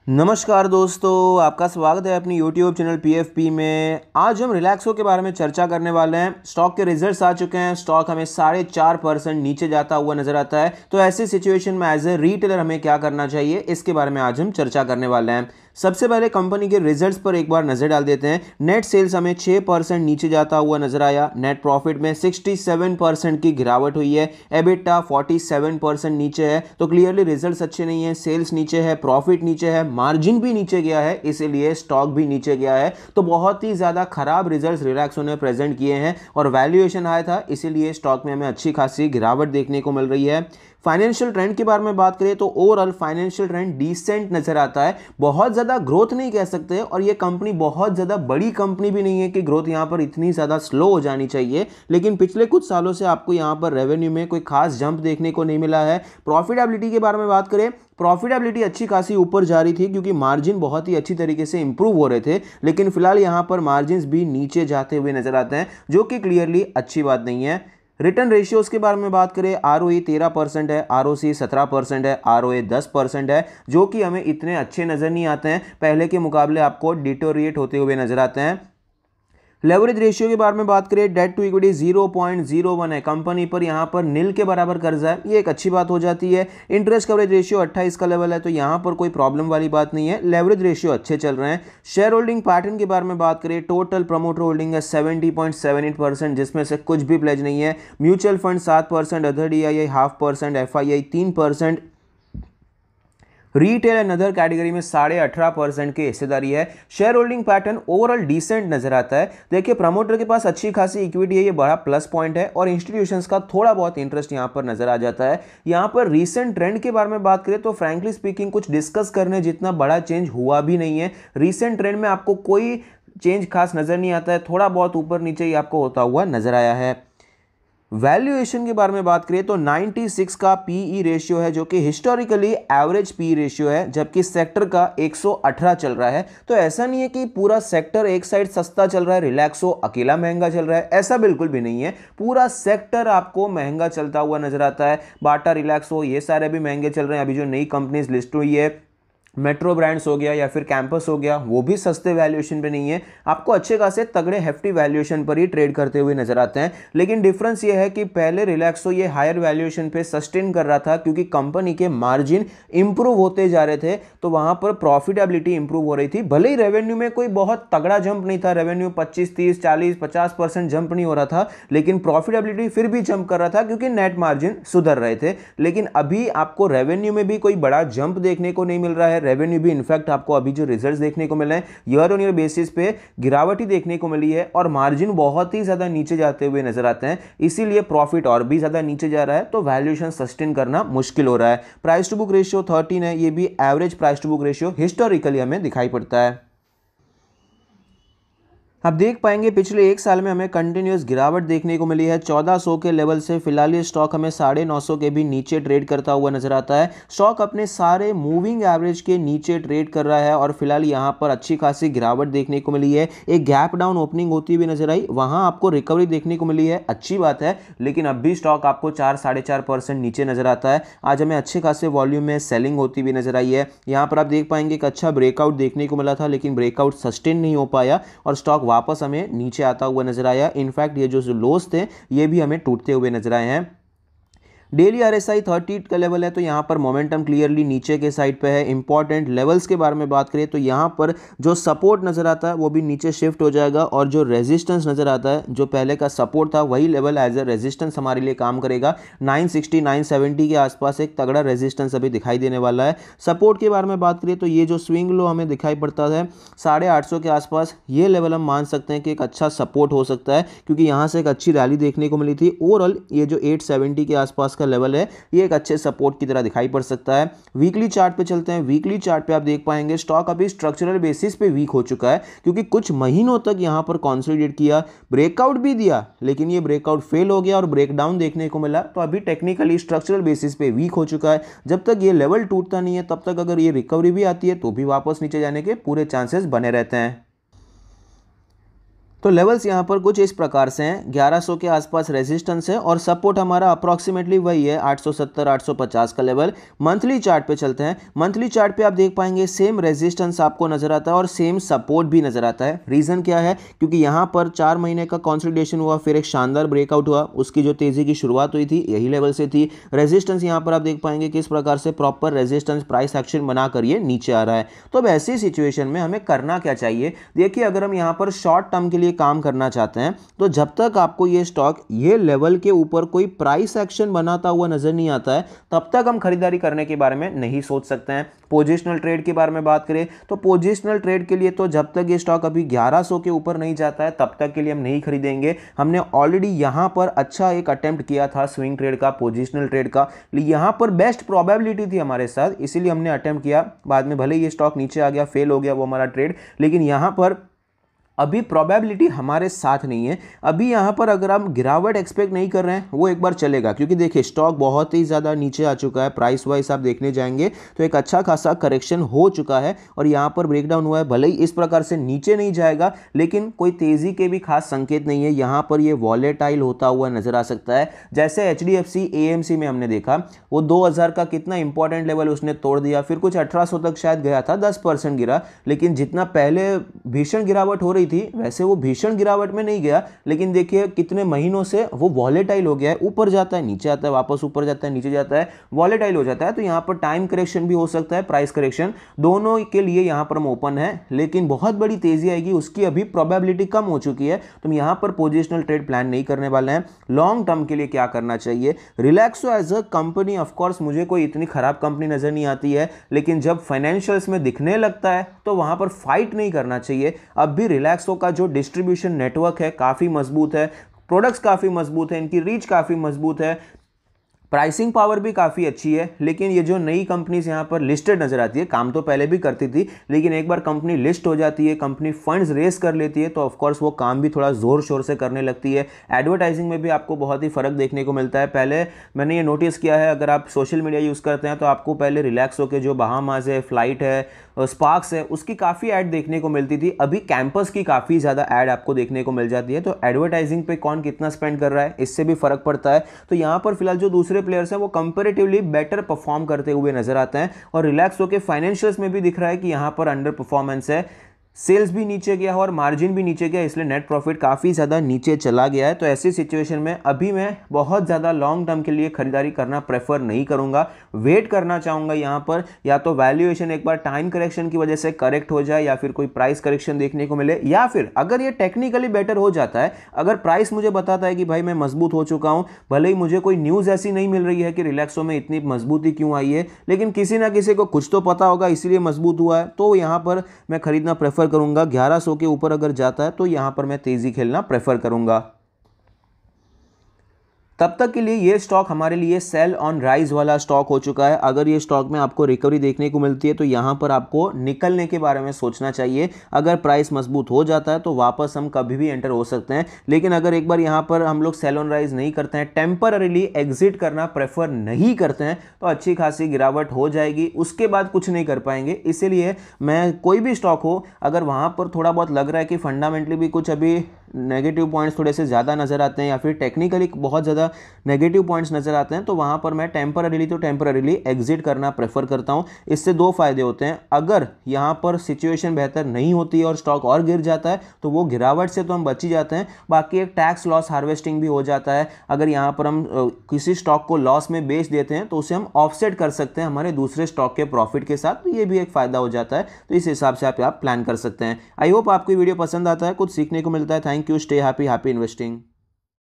नमस्कार दोस्तों, आपका स्वागत है अपनी YouTube चैनल PFP में। आज हम रिलैक्सो के बारे में चर्चा करने वाले हैं। स्टॉक के रिजल्ट्स आ चुके हैं। स्टॉक हमें 4.5% नीचे जाता हुआ नजर आता है। तो ऐसी सिचुएशन में एज ए रिटेलर हमें क्या करना चाहिए, इसके बारे में आज हम चर्चा करने वाले हैं। सबसे पहले कंपनी के रिजल्ट्स पर एक बार नजर डाल देते हैं। नेट सेल्स हमें 6% नीचे जाता हुआ नजर आया। नेट प्रॉफिट में 67% की गिरावट हुई है। एबिटा 47% नीचे है। तो क्लियरली रिजल्ट्स अच्छे नहीं है। सेल्स नीचे है, प्रॉफिट नीचे है, मार्जिन भी नीचे गया है, इसीलिए स्टॉक भी नीचे गया है। तो बहुत ही ज्यादा खराब रिजल्ट्स रिलैक्सो ने प्रेजेंट किए हैं और वैल्यूएशन हाई था, इसीलिए स्टॉक में हमें अच्छी खासी गिरावट देखने को मिल रही है। फाइनेंशियल ट्रेंड के बारे में बात करें तो ओवरऑल फाइनेंशियल ट्रेंड डिसेंट नजर आता है। बहुत ज्यादा ग्रोथ नहीं कह सकते और ये कंपनी बहुत ज्यादा बड़ी कंपनी भी नहीं है कि ग्रोथ यहां पर इतनी ज्यादा स्लो हो जानी चाहिए। लेकिन पिछले कुछ सालों से आपको यहां पर रेवेन्यू में कोई खास जंप देखने को नहीं मिला है। प्रॉफिटेबिलिटी के बारे में बात करें, प्रॉफिटेबिलिटी अच्छी खासी ऊपर जा रही थी क्योंकि मार्जिन बहुत ही अच्छी तरीके से इंप्रूव हो रहे थे। लेकिन फिलहाल यहां पर मार्जिन भी नीचे जाते हुए नजर आते हैं, जो कि क्लियरली अच्छी बात नहीं है। रिटर्न रेशियोज के बारे में बात करें, ROE 13% है, ROC 17% है, ROA 10% है, जो कि हमें इतने अच्छे नज़र नहीं आते हैं। पहले के मुकाबले आपको डिटोरिएट होते हुए नजर आते हैं। लेवरेज रेशियो के बारे में बात करें, डेट टू इक्विटी 0.01 है। कंपनी पर यहां पर नील के बराबर कर्जा है, ये एक अच्छी बात हो जाती है। इंटरेस्ट कवरेज रेशियो 28 का लेवल है, तो यहां पर कोई प्रॉब्लम वाली बात नहीं है। लेवरेज रेशियो अच्छे चल रहे हैं। शेयर होल्डिंग पैटर्न के बारे में बात करें, टोटल प्रमोटर होल्डिंग है 70.78%, जिसमें से कुछ भी प्लेज नहीं है। Mutual fund 7%, other DII 0.5%, FII 3%, retail and other category में 18.5% की हिस्सेदारी है। Share holding pattern overall decent नजर आता है। देखिए, प्रमोटर के पास अच्छी खासी इक्विटी है, ये बड़ा प्लस पॉइंट है और इंस्टीट्यूशंस का थोड़ा बहुत इंटरेस्ट यहां पर नजर आ जाता है। यहां पर रीसेंट ट्रेंड के बारे में बात करें तो फ्रैंकली स्पीकिंग कुछ डिस्कस करने जितना बड़ा चेंज हुआ भी नहीं है। रीसेंट ट्रेंड में आपको कोई चेंज खास नजर नहीं आता है, थोड़ा बहुत ऊपर नीचे ही आपको होता हुआ नजर आया है। वैल्यूएशन के बारे में बात करें तो 96 का पीई रेशियो है, जो कि हिस्टोरिकली एवरेज पी रेशियो है, जबकि सेक्टर का 118 चल रहा है। तो ऐसा नहीं है कि पूरा सेक्टर एक साइड सस्ता चल रहा है, रिलैक्सो अकेला महंगा चल रहा है, ऐसा बिल्कुल भी नहीं है। पूरा सेक्टर आपको महंगा चलता हुआ नजर आता है। बाटा, रिलैक्सो, ये सारे भी महंगे चल रहे हैं। अभी जो नई कंपनीज लिस्ट हुई है, मेट्रो ब्रांड्स हो गया या फिर कैंपस हो गया, वो भी सस्ते वैल्यूएशन पे नहीं है, आपको अच्छे खासे तगड़े हेफ्टी वैल्यूएशन पर ही ट्रेड करते हुए नजर आते हैं। लेकिन डिफरेंस ये है कि पहले रिलैक्सो ये हायर वैल्यूएशन पे सस्टेन कर रहा था क्योंकि कंपनी के मार्जिन इंप्रूव होते जा रहे थे, तो वहां पर प्रॉफिटेबिलिटी इंप्रूव हो रही थी। भले ही रेवेन्यू में कोई बहुत तगड़ा जंप नहीं था, रेवेन्यू 25, 30, 40, 50% जंप नहीं हो रहा था, लेकिन प्रॉफिटेबिलिटी फिर भी जंप कर रहा था क्योंकि नेट मार्जिन सुधर रहे थे। लेकिन अभी आपको रेवेन्यू में भी कोई बड़ा जंप देखने को नहीं मिल रहा है। रेवेन्यू भी इनफैक्ट आपको अभी जो रिजल्ट्स देखने को मिले हैं, ईयर ऑन ईयर बेसिस पे गिरावट ही देखने को मिली है और मार्जिन बहुत ही ज्यादा नीचे जाते हुए नजर आते हैं। इसीलिए प्रॉफिट और भी ज्यादा नीचे जा रहा है, तो वैल्यूएशन सस्टेन करना मुश्किल हो रहा है। प्राइस टू बुक रेशियो 13 है, ये भी average price to book ratio historically हमें दिखाई पड़ता है। आप देख पाएंगे पिछले एक साल में हमें कंटिन्यूस गिरावट देखने को मिली है। 1400 के लेवल से फिलहाल ये स्टॉक हमें 950 के भी नीचे ट्रेड करता हुआ नजर आता है। स्टॉक अपने सारे मूविंग एवरेज के नीचे ट्रेड कर रहा है और फिलहाल यहाँ पर अच्छी खासी गिरावट देखने को मिली है। एक गैप डाउन ओपनिंग होती हुई नजर आई, वहां आपको रिकवरी देखने को मिली है, अच्छी बात है। लेकिन अब भी स्टॉक आपको 4-4.5% नीचे नजर आता है। आज हमें अच्छे खासे वॉल्यूम में सेलिंग होती हुई नजर आई है। यहाँ पर आप देख पाएंगे एक अच्छा ब्रेकआउट देखने को मिला था, लेकिन ब्रेकआउट सस्टेन नहीं हो पाया और स्टॉक वापस हमें नीचे आता हुआ नजर आया। इनफैक्ट ये जो लोस थे, ये भी हमें टूटते हुए नजर आए हैं। डेली RSI 30 का लेवल है, तो यहाँ पर मोमेंटम क्लियरली नीचे के साइड पे है। इंपॉर्टेंट लेवल्स के बारे में बात करें तो यहाँ पर जो सपोर्ट नजर आता है वो भी नीचे शिफ्ट हो जाएगा और जो रेजिस्टेंस नजर आता है, जो पहले का सपोर्ट था, वही लेवल एज ए रेजिस्टेंस हमारे लिए काम करेगा। 960 970 के आसपास एक तगड़ा रेजिस्टेंस अभी दिखाई देने वाला है। सपोर्ट के बारे में बात करें तो ये जो स्विंग लो हमें दिखाई पड़ता है 850 के आसपास, ये लेवल हम मान सकते हैं कि एक अच्छा सपोर्ट हो सकता है, क्योंकि यहाँ से एक अच्छी रैली देखने को मिली थी। ओवरऑल ये जो 870 के आसपास का लेवल है, ये एक अच्छे सपोर्ट की तरह दिखाई पड़ सकता है। वीकली चार्ट पे चलते हैं। वीकली चार्ट पे आप देख पाएंगे स्टॉक अभी स्ट्रक्चरल बेसिस पे वीक हो चुका है, क्योंकि कुछ महीनों तक यहां पर कंसोलिडेट किया, ब्रेकआउट भी दिया, लेकिन ये ब्रेकआउट फेल हो गया और ब्रेकडाउन देखने को मिला। तो अभी टेक्निकली स्ट्रक्चरल बेसिस पे वीक हो चुका है। जब तक ये लेवल टूटता नहीं है, तब तक अगर ये रिकवरी भी आती है तो भी वापस नीचे जाने के पूरे चांसेस बने रहते हैं। तो लेवल्स यहाँ पर कुछ इस प्रकार से हैं, 1100 के आसपास रेजिस्टेंस है और सपोर्ट हमारा अप्रॉक्सीमेटली वही है 870 850 का लेवल। मंथली चार्ट पे चलते हैं। मंथली चार्ट पे आप देख पाएंगे सेम रेजिस्टेंस आपको नजर आता है और सेम सपोर्ट भी नजर आता है। रीजन क्या है, क्योंकि यहाँ पर 4 महीने का कंसोलिडेशन हुआ, फिर एक शानदार ब्रेकआउट हुआ, उसकी जो तेजी की शुरुआत हुई थी यही लेवल से थी। रेजिस्टेंस यहाँ पर आप देख पाएंगे किस प्रकार से प्रॉपर रेजिस्टेंस प्राइस एक्शन बनाकर ये नीचे आ रहा है। तो अब ऐसी सिचुएशन में हमें करना क्या चाहिए, देखिए अगर हम यहाँ पर शॉर्ट टर्म के लिए काम करना चाहते हैं तो जब तक आपको ये स्टॉक ये लेवल के ऊपर कोई प्राइस एक्शन बनाता हुआ नजर नहीं आता है तब तक हम खरीदारी करने के बारे में नहीं सोच सकते हैं। पोजिशनल ट्रेड के बारे में बात करें तो पोजिशनल ट्रेड के लिए तो जब तक ये स्टॉक अभी 1100 के ऊपर नहीं जाता है तब तक के लिए हम नहीं खरीदेंगे। हमने ऑलरेडी यहां पर अच्छा एक अटेम्प्ट किया था स्विंग ट्रेड का, पोजिशनल ट्रेड का, यहां पर बेस्ट प्रोबेबिलिटी थी हमारे साथ, इसीलिए हमने अटेम्प्ट किया। बाद में भले ये स्टॉक नीचे आ गया, फेल हो गया वो हमारा ट्रेड, लेकिन यहां पर अभी प्रोबेबिलिटी हमारे साथ नहीं है। अभी यहाँ पर अगर हम गिरावट एक्सपेक्ट नहीं कर रहे हैं वो एक बार चलेगा, क्योंकि देखिए स्टॉक बहुत ही ज़्यादा नीचे आ चुका है। प्राइस वाइज आप देखने जाएंगे तो एक अच्छा खासा करेक्शन हो चुका है और यहाँ पर ब्रेकडाउन हुआ है। भले ही इस प्रकार से नीचे नहीं जाएगा लेकिन कोई तेज़ी के भी खास संकेत नहीं है। यहाँ पर ये वॉलेटाइल होता हुआ नजर आ सकता है। जैसे HDFC AMC में हमने देखा वो 2000 का कितना इंपॉर्टेंट लेवल उसने तोड़ दिया, फिर कुछ 1800 तक शायद गया था, 10% गिरा, लेकिन जितना पहले भीषण गिरावट हो रही थी वैसे वो भीषण गिरावट में नहीं गया, लेकिन देखिए कितने महीनों से वो वॉलेटाइल हो गया है, ऊपर जाता है नीचे आता है, वापस ऊपर जाता है नीचे जाता है, वॉलेटाइल हो जाता है। तो यहाँ पर टाइम करेक्शन भी हो सकता है, प्राइस करेक्शन, दोनों के लिए यहाँ पर हम ओपन है, लेकिन बहुत बड़ी तेजी आएगी उसकी अभी प्रोबेबिलिटी कम हो चुकी है। तो हम यहाँ पर पोजिशनल ट्रेड प्लान नहीं करने वाले हैं। लॉन्ग टर्म के लिए क्या करना चाहिए, Relaxo as a company of course मुझे कोई इतनी खराब कंपनी नजर नहीं आती है, लेकिन जब फाइनेंशियल्स में दिखने लगता है तो वहां पर फाइट नहीं करना चाहिए। अब भी रिलैक्सो का जो डिस्ट्रीब्यूशन नेटवर्क है काफ़ी मजबूत है, प्रोडक्ट्स काफ़ी मजबूत है, इनकी रीच काफ़ी मजबूत है, प्राइसिंग पावर भी काफ़ी अच्छी है। लेकिन ये जो नई कंपनीज यहाँ पर लिस्टेड नज़र आती है, काम तो पहले भी करती थी, लेकिन एक बार कंपनी लिस्ट हो जाती है, कंपनी फंड्स रेस कर लेती है तो ऑफकोर्स वो काम भी थोड़ा ज़ोर शोर से करने लगती है। एडवर्टाइजिंग में भी आपको बहुत ही फ़र्क देखने को मिलता है। पहले मैंने ये नोटिस किया है, अगर आप सोशल मीडिया यूज़ करते हैं तो आपको पहले रिलैक्सो के जो बहामास है, फ्लाइट है, स्पार्क्स है, उसकी काफ़ी ऐड देखने को मिलती थी। अभी कैंपस की काफ़ी ज़्यादा ऐड आपको देखने को मिल जाती है। तो एडवर्टाइजिंग पे कौन कितना स्पेंड कर रहा है इससे भी फ़र्क पड़ता है। तो यहाँ पर फिलहाल जो दूसरे प्लेयर्स हैं वो कंपैरेटिवली बेटर परफॉर्म करते हुए नजर आते हैं और रिलैक्सो के फाइनेंशियल्स में भी दिख रहा है कि यहाँ पर अंडर परफॉर्मेंस है। सेल्स भी नीचे गया और मार्जिन भी नीचे गया, इसलिए नेट प्रॉफिट काफ़ी ज़्यादा नीचे चला गया है। तो ऐसी सिचुएशन में अभी मैं बहुत ज़्यादा लॉन्ग टर्म के लिए खरीदारी करना प्रेफर नहीं करूँगा, वेट करना चाहूँगा। यहाँ पर या तो वैल्यूएशन एक बार टाइम करेक्शन की वजह से करेक्ट हो जाए या फिर कोई प्राइस करेक्शन देखने को मिले, या फिर अगर ये टेक्निकली बेटर हो जाता है, अगर प्राइस मुझे बताता है कि भाई मैं मजबूत हो चुका हूँ, भले ही मुझे कोई न्यूज़ ऐसी नहीं मिल रही है कि रिलैक्सो में इतनी मजबूती क्यों आई है, लेकिन किसी ना किसी को कुछ तो पता होगा इसीलिए मजबूत हुआ है, तो यहाँ पर मैं खरीदना प्रेफर करूँगा। 1100 के ऊपर अगर जाता है तो यहां पर मैं तेजी खेलना प्रेफर करूंगा। तब तक के लिए ये स्टॉक हमारे लिए सेल ऑन राइज वाला स्टॉक हो चुका है। अगर ये स्टॉक में आपको रिकवरी देखने को मिलती है तो यहाँ पर आपको निकलने के बारे में सोचना चाहिए। अगर प्राइस मजबूत हो जाता है तो वापस हम कभी भी एंटर हो सकते हैं, लेकिन अगर एक बार यहाँ पर हम लोग सेल ऑन राइज नहीं करते हैं, टेम्पररीली एग्जिट करना प्रेफर नहीं करते हैं, तो अच्छी खासी गिरावट हो जाएगी, उसके बाद कुछ नहीं कर पाएंगे। इसीलिए मैं कोई भी स्टॉक हो, अगर वहाँ पर थोड़ा बहुत लग रहा है कि फंडामेंटली भी कुछ अभी नेगेटिव पॉइंट्स थोड़े से ज़्यादा नज़र आते हैं या फिर टेक्निकली बहुत ज़्यादा नेगेटिव पॉइंट्स नज़र आते हैं, तो वहाँ पर मैं टेम्पररीली एग्जिट करना प्रेफर करता हूँ। इससे दो फायदे होते हैं, अगर यहाँ पर सिचुएशन बेहतर नहीं होती है और स्टॉक और गिर जाता है तो वो गिरावट से तो हम बच ही जाते हैं, बाकी एक टैक्स लॉस हार्वेस्टिंग भी हो जाता है। अगर यहाँ पर हम किसी स्टॉक को लॉस में बेच देते हैं तो उसे हम ऑफसेट कर सकते हैं हमारे दूसरे स्टॉक के प्रॉफिट के साथ, तो ये भी एक फ़ायदा हो जाता है। तो इस हिसाब से आप प्लान कर सकते हैं। आई होप आपको वीडियो पसंद आता है, कुछ सीखने को मिलता है। Thank you, stay happy, happy investing.